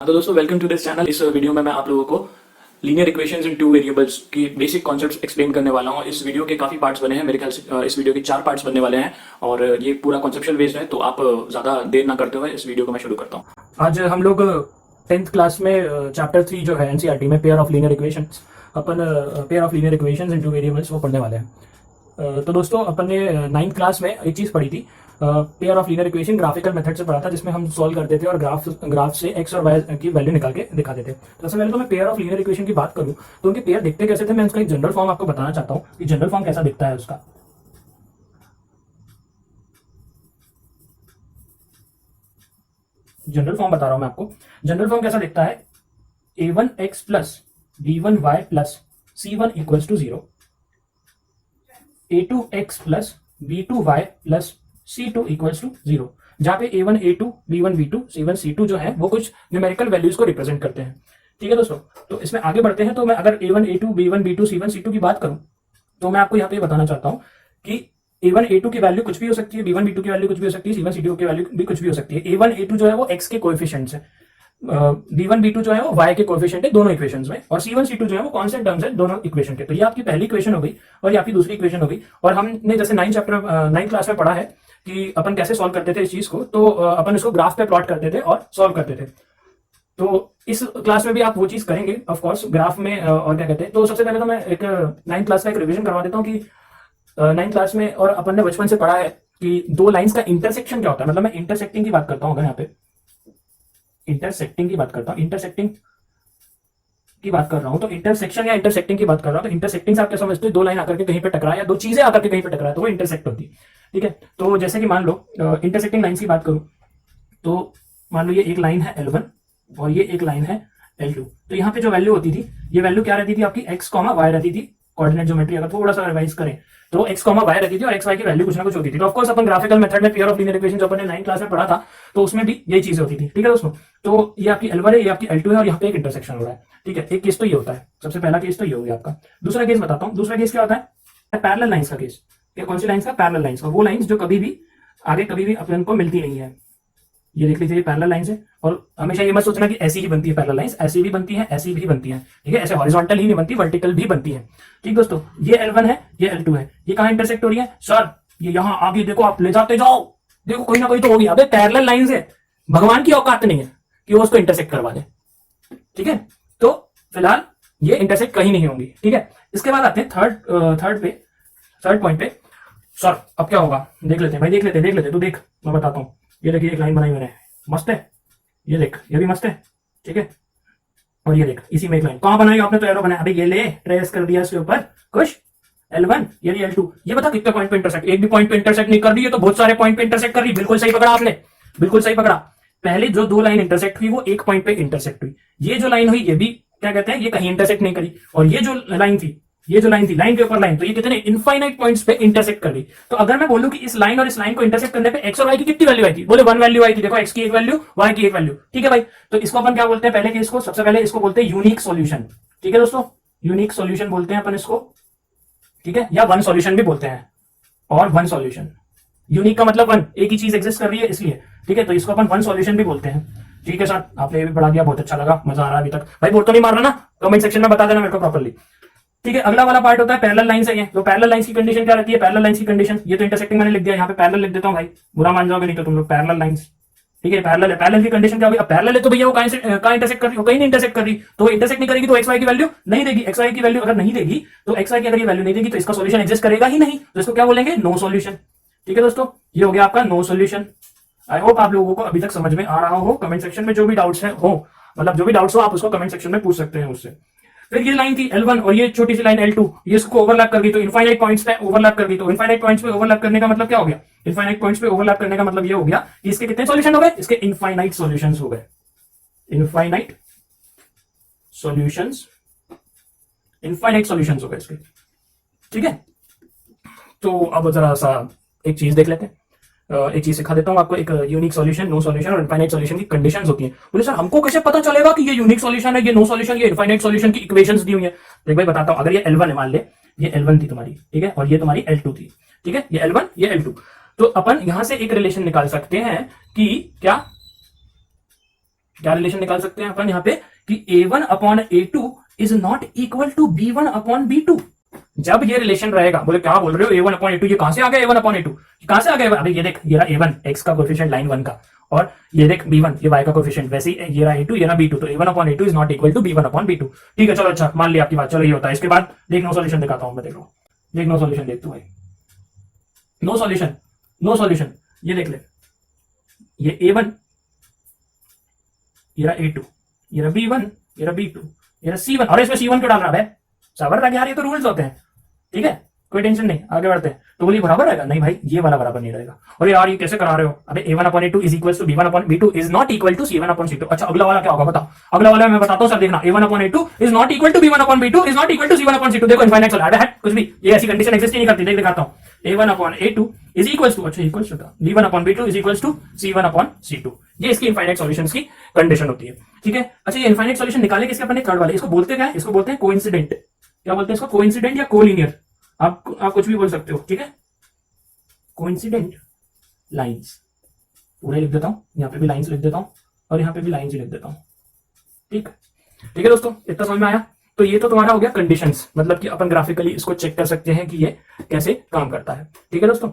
तो दोस्तों welcome to this channel. इस वीडियो में मैं आप लोगों को लीनियर इक्वेशंस इन टू वेरिएबल्स की बेसिक कॉन्सेप्ट्स एक्सप्लेन करने वाला हूं। इस वीडियो के काफी पार्ट्स बने हैं, मेरे ख्याल से इस वीडियो के 4 पार्ट्स बनने वाले हैं और ये पूरा कॉन्सेप्चुअल बेस्ड है। तो आप ज्यादा देर ना करते हुए इस वीडियो को मैं शुरू करता हूँ। आज हम लोग 10th क्लास में चैप्टर 3 जो है एनसीईआरटी में pair of linear equations, upon pair of linear equations in two variables वो पढ़ने वाले हैं। तो दोस्तों अपन ने 9th क्लास में एक चीज पढ़ी थी, pair of linear equation graphical method से पढ़ा था, जिसमें हम सॉल्व करते थे और ग्राफ से एक्स और वाई की वैल्यू निकाल के दिखाते थे। तो सबसे पहले तो मैं पेयर ऑफ लीनियर इक्वेशन की बात करूं तो उनके पेयर दिखते कैसे थे, मैं उसका एक जनरल फॉर्म आपको बताना चाहता हूं कि जनरल फॉर्म कैसा दिखता है उसका। जनरल फॉर्म बता रहा हूं मैं आपको। जनरल फॉर्म कैसा दिखता है, a1x plus b1y plus c1 equals to 0, a2x plus b2y plus c2 equals to 0, जहां पे a1 a2 b1 b2 c1 c2 जो है वो कुछ न्यूमेरिकल वैल्यूज को रिप्रेजेंट करते हैं। ठीक है दोस्तों, तो इसमें आगे बढ़ते हैं। तो मैं अगर a1 a2 b1 b2 c1 c2 की बात करूं तो मैं आपको यहाँ पे बताना चाहता हूं कि a1 a2 की वैल्यू कुछ भी हो सकती है, b1 b2 की वैल्यू कुछ भी हो सकती है, c1 c2 की वैल्यू भी कुछ भी हो सकती है। a1 a2 जो है वो x के कोएफिशिएंट्स है, b1 b2 जो है वो y के कोएफिशिएंट है दोनों इक्वेशंस में, और c1 c2 जो है वो कांस्टेंट टर्म्स है दोनों इक्वेशन के। तो ये आपकी पहली इक्वेशन हो गई और ये आपकी दूसरी इक्वेशन हो गई। और हमने जैसे 9 क्लास में पढ़ा है कि अपन कैसे सॉल्व करते थे इस चीज को, तो अपन इसको ग्राफ पे प्लॉट करते थे और सॉल्व करते थे। तो इस क्लास में भी आप वो चीज करेंगे ऑफ कोर्स ग्राफ में। और क्या कहते हैं, तो सबसे पहले तो मैं एक 9 क्लास का एक रिवीजन करवा देता हूँ कि 9 क्लास में और अपन ने बचपन से पढ़ा है कि दो लाइंस का इंटरसेक्शन क्या होता है। मतलब मैं इंटरसेक्टिंग की बात करता हूँ, अगर यहाँ पे इंटरसेक्टिंग की बात करता हूँ, इंटरसेक्टिंग की बात कर रहा हूं, तो इंटरसेक्शन या इंटरसेक्टिंग की बात कर रहा हूं। तो इंटरसेक्टिंग से आप क्या समझते हो, दो लाइन आकर के कहीं पे टकराए या दो चीजें आकर के कहीं पे टकराए तो वो इंटरसेक्ट होती है। ठीक है, तो जैसे कि मान लो इंटरसेक्टिंग लाइन की बात करूं तो मान लो ये एक लाइन है L1 और ये एक लाइन है L2। तो यहाँ पे जो वैल्यू होती थी, ये वैल्यू क्या रहती थी आपकी, x, y रहती थी। कोऑर्डिनेट ज्योमेट्री अगर थोड़ा सा रिवाइज करें तो x, y रहती थी और x, y की वैल्यू कुछ ना कुछ होती थी। तो ऑफकोर्स अपन ग्राफिकल मेथड में पेयर ऑफ लीनियर इक्वेशन जो अपन ने 9 क्लास में पढ़ा था तो उसमें भी यही चीजें होती थी। ठीक है दोस्तों, तो ये आपकी L1 है, ये आपकी L2 है और यहाँ पे एक इंटरसेक्शन हो रहा है। ठीक है, एक केस तो ये होता है, सबसे पहला केस तो ये हो गया आपका। दूसरा केस बताता हूँ, दूसरा केस क्या होता है, पैरेलल लाइंस का केस। कौन सी लाइंस का, पैरेलल लाइंस का, वो लाइंस जो कभी भी आगे कभी भी अपन को मिलती नहीं है। ये देख लीजिए, ये पैरेलल लाइंस है और हमेशा ये मत सोचना कि ऐसी ही बनती है पैरेलल लाइंस, ऐसी भी बनती है, ऐसी भी बनती है। ठीक है, ऐसे हॉरिजॉन्टल ही नहीं बनती, वर्टिकल भी बनती है। ठीक दोस्तों, ये L1 है, ये L2 है, ये कहां इंटरसेक्ट हो रही है सर, ये यहां आगे देखो, आप ले जाते जाओ, देखो कोई ना कोई तो होगी। अबे पैरेलल लाइंस है, भगवान की औकात नहीं है कि वो उसको इंटरसेक्ट करवा दे। ठीक है, तो फिलहाल ये इंटरसेक्ट कहीं नहीं होंगी। ठीक है, इसके बाद आते हैं थर्ड पॉइंट पे। सर अब क्या होगा, देख लेते हैं भाई, देख लेते, तू देख, मैं बताता हूँ। ये देखिए, एक लाइन बनाई मैंने, मस्त है, ये देख, ये भी मस्त है। ठीक है, और ये देख, इसी में एक लाइन कहां बनाई आपने, तो एरो बनाया। अबे ये ले, ट्रेस कर दिया इसके ऊपर, खुश। L1 ये L2, ये बता कितने पॉइंट पे इंटरसेक्ट, एक भी पॉइंट पे इंटरसेक्ट नहीं कर रही है तो बहुत सारे पॉइंट पे इंटरसेक्ट कर रही। बिल्कुल सही पकड़ा आपने, बिल्कुल सही पकड़ा। पहले जो दो लाइन इंटरसेक्ट हुई वो एक पॉइंट पे इंटरसेक्ट हुई। ये जो लाइन हुई ये भी क्या कहते हैं, ये कहीं इंटरसेक्ट नहीं करी। और ये जो लाइन थी, लाइन के ऊपर लाइन, तो ये कितने इनफाइनाइट पॉइंट्स पे इंटरसेक्ट कर रही। तो अगर मैं बोलूं कि इस लाइन और इस लाइन को इंटरसेक्ट करने पे एक्स और वाई की कितनी वैल्यू आई थी, बोले 1 वैल्यू आई थी। देखो, एक्स की एक वैल्यू, वाई की एक वैल्यू। ठीक है भाई, तो इसको अपन क्या बोलते हैं, पहले केस को, सबसे पहले इसको बोलते हैं यूनिक सॉल्यूशन। ठीक है दोस्तों, यूनिक सॉल्यूशन बोलते हैं अपन इसको। ठीक है, या वन सॉल्यूशन भी बोलते हैं, और वन सॉल्यूशन, यूनिक का मतलब वन, एक ही चीज एग्जिस्ट कर रही है इसलिए। ठीक है, तो इसको अपन वन सॉल्यूशन भी बोलते हैं। ठीक है सर, आपने ये भी पढ़ा दिया, बहुत अच्छा लगा, मजा आ रहा है अभी तक। भाई बोल तो नहीं मार रहा ना, कमेंट सेक्शन में बता देना मेरे को प्रॉपर्ली। ठीक है, अगला वाला पार्ट होता है पैरेलल लाइंस है। ये तो पैरेलल लाइंस की कंडीशन क्या रहती है, पैरेलल लाइंस की कंडीशन, ये तो इंटरसेक्टिंग मैंने लिख दिया, यहाँ पे पैरेलल लिख देता हूँ भाई, बुरा मान जाओगे नहीं तो तुम लोग। पैरेलल लाइंस, ठीक है, पैरेलल है, पैरेलल की कंडीशन क्या होगी, अब पैरेलल है तो भैया वो कहां इंटरसेक्ट कर रही हो, कहीं नहीं इंटरसेक्ट कर रही, तो इंटरसेक्ट नहीं करेगी तो एक्स वाई की वैल्यू नहीं देगी। एक्स वाई की वैल्यू अगर नहीं देगी तो एक्स वाई की अगर ये वैल्यू नहीं देगी तो इसका सॉल्यूशन एग्जिस्ट करेगा ही नहीं, तो इसको क्या बोलेंगे, नो सॉल्यूशन। ठीक है दोस्तों, ये हो गया आपका नो सॉल्यूशन। आई होप आप लोगों को अभी तक समझ में आ रहा हो। कमेंट सेक्शन में जो भी डाउट्स है हो, मतलब जो भी डाउट्स हो आप उसको कमेंट सेक्शन में पूछ सकते हैं मुझसे। फिर ये लाइन थी L1 और ये छोटी सी लाइन L2, ये इसको ओवरलैप कर गई, तो इनफाइनाइट पॉइंट्स पे ओवरलैप कर गई। तो इनफाइनाइट पॉइंट्स पे ओवरलैप करने का मतलब क्या हो गया, इनफाइनाइट पॉइंट्स पे ओवरलैप करने का मतलब ये हो गया कि इसके कितने सॉल्यूशन हो गए, इसके इनफाइनाइट सॉल्यूशंस हो गए, इनफाइनाइट सॉल्यूशंस, इनफाइनाइट सॉल्यूशंस हो गए इसके। ठीक है, तो अब जरा सा एक चीज देख लेते हैं, एक चीज सिखा देता हूं आपको। एक यूनिक सॉल्यूशन, नो सॉल्यूशन और इनफाइनाइट सॉल्यूशन की कंडीशंस होती हैं। बोले सर हमको कैसे पता चलेगा कि ये यूनिक सॉल्यूशन है, ये नो सॉल्यूशन, ये इनफाइनाइट सॉल्यूशन की इक्वेशंस दी हुई है। देख भाई बताता हूं, अगर ये L1 है, मान ले ये L1 थी तुम्हारी, ठीक है, और ये तुम्हारी L2 थी। ठीक है, ये L1 ये L2, तो अपन यहां से एक रिलेशन निकाल सकते हैं कि क्या, क्या रिलेशन निकाल सकते हैं अपन यहाँ पे कि A1 upon A2 is not equal to B1 upon B2। जब ये रिलेशन रहेगा, बोले क्या बोल रहे हो, A1 अपॉन A2 ये कहां से आ गया, A1 अपॉन A2 कहां से आ गया? अबे ये देख, ये रहा A1 x का कोएफिशिएंट लाइन 1 का, और ये देख B1 ये y का कोएफिशिएंट, वैसे ही ये रहा A2 ये रहा B2, तो A1 upon A2 is not equal to B1 upon B2। ठीक है, चलो अच्छा मान लिया आपकी बात, चलो ये होता है। इसके बाद देख नो सॉल्यूशन दिखाता हूं मैं, देख लो, देख नो सॉल्यूशन देख तू भाई, नो सॉल्यूशन, नो सॉल्यूशन। ये देख ले, ये A1 ये रहा A2 ये रहा B1 ये रहा B2 ये रहा C1, और इसमें C1 क्यों डाल रहा है? सबर रख यार, ये तो रूल्स होते हैं। ठीक है, कोई टेंशन नहीं, आगे बढ़ते हैं। तो बोलिए बराबर रहेगा? नहीं भाई, ये वाला बराबर नहीं रहेगा। और यार ये कैसे करा रहे हो? अबे A1 upon A2 is equal to B1 upon B2 is not equal to C1 upon C2। अच्छा अगला वाला क्या होगा बताओ? अगला वाला मैं बताता हूं सर, देखना। A1 upon A2 is not equal to B1 upon B2 is not equal to C1 upon C2। देखो इनफाइनाइट सोल्यूशन है कुछ भी, ये ऐसी कंडीशन एग्जिस्ट ही नहीं करती। देख दिखाता हूं, A1 upon A2 is equal to, अच्छा equal to B1 upon B2 is equal to C1 upon C2। ये इसकी इनफाइनाइट सॉल्यूशंस की कंडीशन होती है। ठीक है, अच्छा ये इनफाइनाइट सॉल्यूशन निकाले किसके? अपने थर्ड वाले। इसको बोलते क्या है? इसको बोलते हैं कोइंसिडेंट। क्या बोलते हैं इसको? कोइंसिडेंट या कोलिनियर, आप कुछ भी बोल सकते हो। ठीक है, कोइंसिडेंट लाइंस पूरे लिख देता हूं, यहाँ पे भी लाइंस लिख देता हूं, और यहाँ पे भी लाइंस लिख देता हूं। ठीक ठीक है दोस्तों, इतना समझ में आया? तो ये तो तुम्हारा हो गया कंडीशंस, मतलब कि अपन ग्राफिकली इसको चेक कर सकते हैं कि ये कैसे काम करता है। ठीक है दोस्तों,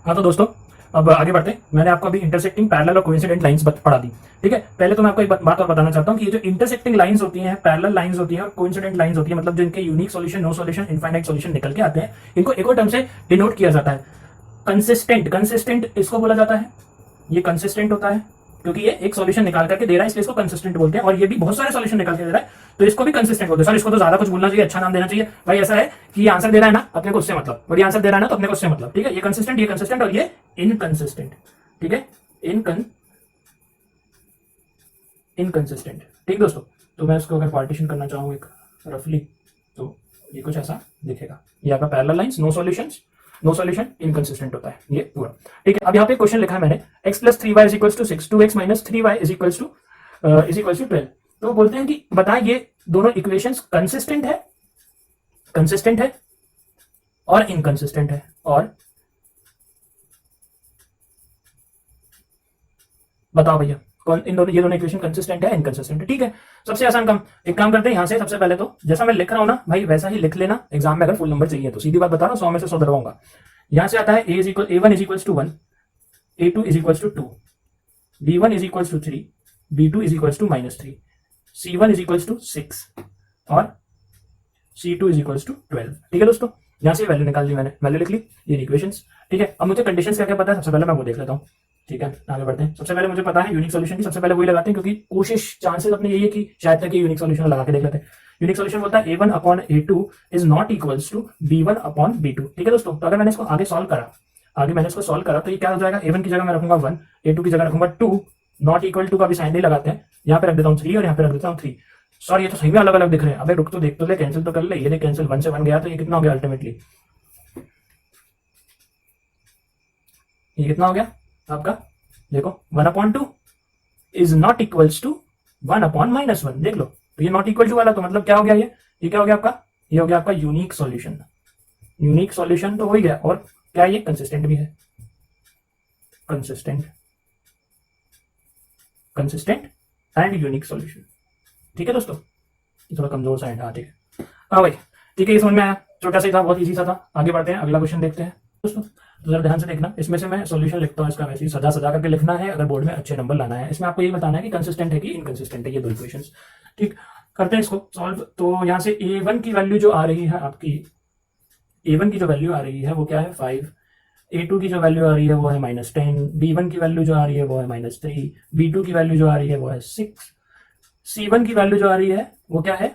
हाँ तो दोस्तों अब आगे बढ़ते हैं। मैंने आपको अभी इंटरसेक्टिंग, पैरेलल और कोइंसिडेंट लाइंस पढ़ा दी। ठीक है, पहले तो मैं आपको एक बात और बताना चाहता हूं कि ये जो इंटरसेक्टिंग लाइंस होती हैं, पैरेलल लाइंस होती हैं और कोइंसिडेंट लाइंस होती है, मतलब जो इनके unique solution, no solution, infinite solution निकल के आते हैं, इनको एक और टर्म से डिनोट किया जाता है, कंसिस्टेंट। कंसिस्टेंट इसको बोला जाता है, ये कंसिस्टेंट होता है क्योंकि ये एक सॉल्यूशन निकाल करके दे रहा है, इसलिए इसको कंसिस्टेंट बोलते हैं। और ये भी बहुत सारे सॉल्यूशन निकाल के दे रहा है, तो इसको भी कंसिस्टेंट बोलते हैं। सर इसको तो ज्यादा कुछ बोलना चाहिए, अच्छा नाम देना चाहिए भाई। ऐसा है कि ये आंसर दे रहा है ना, अपने को उससे मतलब, और ये आंसर दे रहा है ना तो अपने को उससे मतलब। ठीक है, ये कंसिस्टेंट और ये इनकंसिस्टेंट। ठीक है, इनकंसिस्टेंट। ठीक दोस्तों, तो मैं इसको अगर पार्टीशन करना चाहूँ एक रफली, तो ये कुछ ऐसा दिखेगा। ये आपका parallel lines, no solution, inconsistent होता है ये पूरा। ठीक है, अब यहाँ पे क्वेश्चन लिखा है मैंने, x plus 3y is equal to 6, 2x minus 3y is equal to 12। तो बोलते हैं कि बता ये दोनों इक्वेशंस कंसिस्टेंट है और इनकंसिस्टेंट है, और बताओ भैया कौन इन दोनों, ये दोनों इक्वेशन कंसिस्टेंट है, इनकंसिस्टेंट है। ठीक है, सबसे आसान काम, एक काम करते हैं यहाँ से। सबसे पहले तो जैसा मैं लिख रहा हूं ना भाई, वैसा ही लिख लेना। एग्जाम में अगर फुल नंबर चाहिए तो सीधी बात बता रहा हूं, 100 में से 100 दलवाऊंगा। यहां से आता है A1 is equal to 1, A2 is equal to 2, B1 is equal to 3, B2 is equal to -3, C1 is equal to 6 और C2 इज इक्वल टू 12। ठीक है दोस्तों, यहां से वैल्यू निकाल ली मैंने, वैल्यू लिख ली, ये इक्वेशंस। ठीक है, अब मुझे कंडीशंस क्या क्या पता है, सबसे पहले मैं वो देख लेता हूँ। ठीक है, आगे बढ़ते हैं। सबसे पहले मुझे पता है यूनिक सॉल्यूशन की, सबसे पहले वही लगाते हैं क्योंकि कोशिश, चांसेस अपने यही है कि शायद तक ये यूनिक सॉल्यूशन लगा के देख लेते हैं। यूनिक सॉल्यूशन बोलता है A1 upon A2 is not equals to B1 upon B2। ठीक है दोस्तों, तो अगर मैंने इसको आगे सॉल्व करा, तो ये क्या हो जाएगा? A1 की जगह मैं रखूंगा 1, A2 की जगह रखूंगा 2, नॉट इक्वल टू का भी साइन नहीं लगाते हैं, यहाँ पे रख देता हूँ 3 और यहाँ पे रख देता हूँ 3। सॉरी, ये तो सही में अलग अलग दिख रहे हैं। अबे रुक तो, देख तो ले, कैंसिल तो कर ले। ये देख कैंसिल, 1 से 1 गया, तो ये कितना हो गया अल्टीमेटली? ये कितना हो गया आपका? देखो 1/2 इज नॉट इक्वल्स टू 1/-1। देख लो, तो ये नॉट इक्वल टू वाला तो मतलब क्या हो गया? ये क्या हो गया आपका? ये हो गया आपका यूनिक सॉल्यूशन। यूनिक सॉल्यूशन तो हो ही गया, और क्या ये कंसिस्टेंट भी है? Consistent and unique solution. ठीक है दोस्तों, ये थोड़ा कमजोर सा है। हाँ ठीक है, हाँ भाई ठीक है, ये समझ में आया। छोटा सा ही था, बहुत इजी सा था। आगे बढ़ते हैं, अगला क्वेश्चन देखते हैं दोस्तों। तो जरा ध्यान से देखना, इसमें से मैं सॉल्यूशन लिखता हूँ इसका, वैसे ही सदा करके लिखना है अगर बोर्ड में अच्छे नंबर लाना है। इसमें आपको ये बताना है कि कंसिस्टेंट है कि इनकंसिस्टेंट है, ये दो इक्वेशंस। ठीक, करते हैं इसको सॉल्व। तो यहाँ से A1 की वैल्यू जो आ रही है आपकी, A1 की जो वैल्यू आ रही है वो क्या है? 5। A2 की जो वैल्यू आ रही है वो है -10, B1 की वैल्यू जो आ रही है वो है -3, B2 की वैल्यू जो आ रही है वो है 6, C1 की वैल्यू जो आ रही है वो क्या है?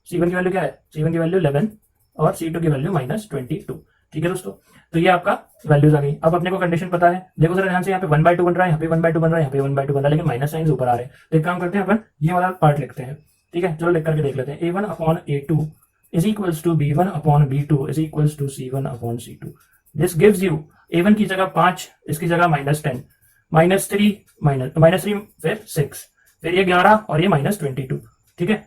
C1 की वैल्यू क्या है? C1 की वैल्यू 11 और C2 की वैल्यू -22। ठीक है दोस्तों, तो ये आपका वैल्यूज आ गई। अब अपने को कंडीशन पता है, देखो जरा ध्यान से, यहाँ पे 1/2 बन रहा है, यहाँ पे 1/2 बन रहा है, यहाँ पे 1/2 बन रहा है, लेकिन माइनस साइंस ऊपर आ रहे हैं। तो एक काम करते हैं, अपन ये वाला पार्ट लिखते हैं। ठीक है, चलो लिख करके देख लेते हैं। A1 upon A2 is equals to B1 upon B2 is equals to C1 upon C2। This gives you A1 की जगह 5, इसकी जगह -10, -3 फिर 6, फिर ये 11 और ये -22। ठीक है,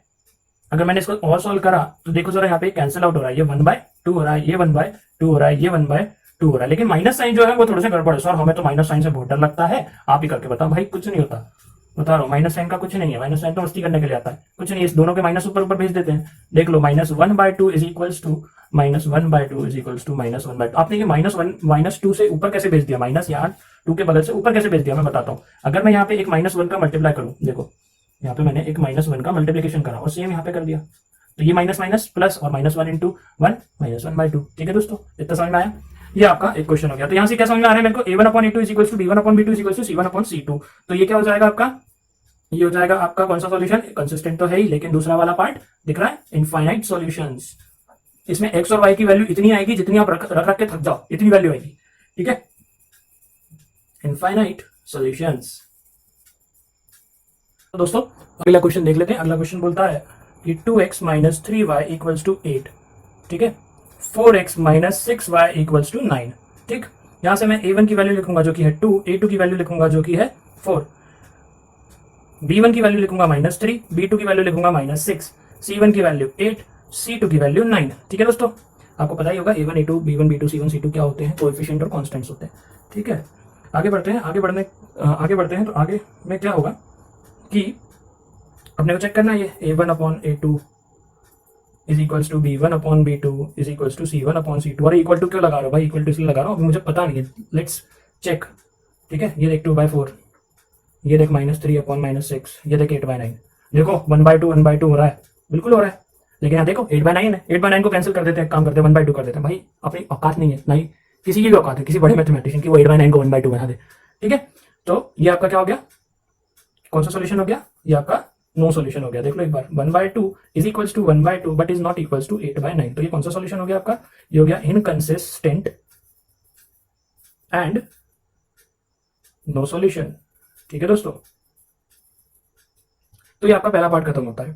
अगर मैंने इसको और सॉल्व करा तो देखो जरा, यहाँ पे कैंसिल आउट हो रहा है, ये 1/2 हो रहा है, ये 1/2 हो रहा है, ये 1/2 हो रहा है, लेकिन माइनस साइन जो है वो थोड़ा सा गड़बड़ है। सर हमें तो माइनस साइन से बहुत डर लगता है, आप ही करके बताओ। भाई कुछ नहीं होता, बता रहा हूँ, माइनस साइन का कुछ नहीं है, माइनस साइन तो मस्ती करने के लिए आता है, कुछ नहीं, इस दोनों के माइनस ऊपर ऊपर भेज देते हैं। देख लो, -1/2 is equals to -1/2 is equals to -1/2। आपने ये -2 से ऊपर कैसे भेज दिया, माइनस यहाँ 2 के बगल से ऊपर कैसे भेज दिया, मैं बताता हूँ। अगर मैं यहाँ पे एक -1 का मल्टीप्लाई करूँ, देखो यहाँ पे मैंने एक -1 का मल्टीप्लीकेशन करा और सेम यहाँ पे कर दिया, तो ये माइनस माइनस प्लस और -1 इंटू 1 -1/2। ठीक है दोस्तों, इतना समझ में आया। ये आपका एक क्वेश्चन हो गया। तो यहाँ से क्या समझ में आ रहा है मेरे को, a1/a2 is equal to b1/b2 is equal to c1/c2। तो ये क्या हो जाएगा आपका, ये हो जाएगा आपका कौन सा सॉल्यूशन, कंसिस्टेंट तो है ही, लेकिन दूसरा वाला पार्ट दिख रहा है, इनफाइनाइट सॉल्यूशंस। इसमें x और y की वैल्यू इतनी आएगी जितनी आप रख रख के थक जाओ, इतनी वैल्यू आएगी। ठीक है, इनफाइनाइट सॉल्यूशंस। तो दोस्तों अगला क्वेश्चन देख लेते हैं। अगला क्वेश्चन बोलता है कि 2x minus 3y equals to 8। ठीक है, 4x minus 6y equals to 9। ठीक, यहां से मैं a1 की वैल्यू लिखूंगा जो कि है 2, a2 की वैल्यू लिखूंगा जो कि है 4, b1 की वैल्यू लिखूंगा -3, b2 की वैल्यू लिखूंगा -6, c1 की वैल्यू 8, c2 की वैल्यू 9। ठीक है दोस्तों, आपको पता ही होगा a1 a2 b1 b2 c1 c2 क्या होते हैं, कोएफिशिएंट और कांस्टेंट्स होते हैं। ठीक है, आगे बढ़ते हैं। आगे बढ़ते हैं तो आगे में क्या होगा कि अपने को चेक करना है ये a1/a2 is equals to b1/b2 is equals to c1/c2। और इक्वल टू क्यों लगा रहा हो भाई, इक्वल टू इसलिए लगा रहा हूँ, अभी मुझे पता नहीं है, लेट्स चेक। ठीक है, ये देख 2/4, ये देख -3/-6, ये देख 8/9। देखो 1/2 हो रहा है, बिल्कुल हो रहा है। लेकिन यहाँ देखो 8/9 है, 8/9 को कैंसिल कर देते हैं, काम करते हैं 1/2 कर देते हैं। भाई अपनी औकात नहीं है, नहीं किसी की भी औकात है, किसी बड़े मैथमेटिशियन की, वो 8/9 को 1/2 बना दे। ठीक है, तो ये आपका क्या हो गया, कौन सा सॉल्यूशन हो गया, ये आपका नो सॉल्यूशन हो गया। देख लो एक बार, 1/2 is equals to 1/2 but is not equals to 8/9। तो ये कौन सा सॉल्यूशन हो गया आपका, ये हो गया इनकंसिस्टेंट एंड नो सॉल्यूशन। ठीक है दोस्तों, तो ये आपका पहला पार्ट खत्म होता है।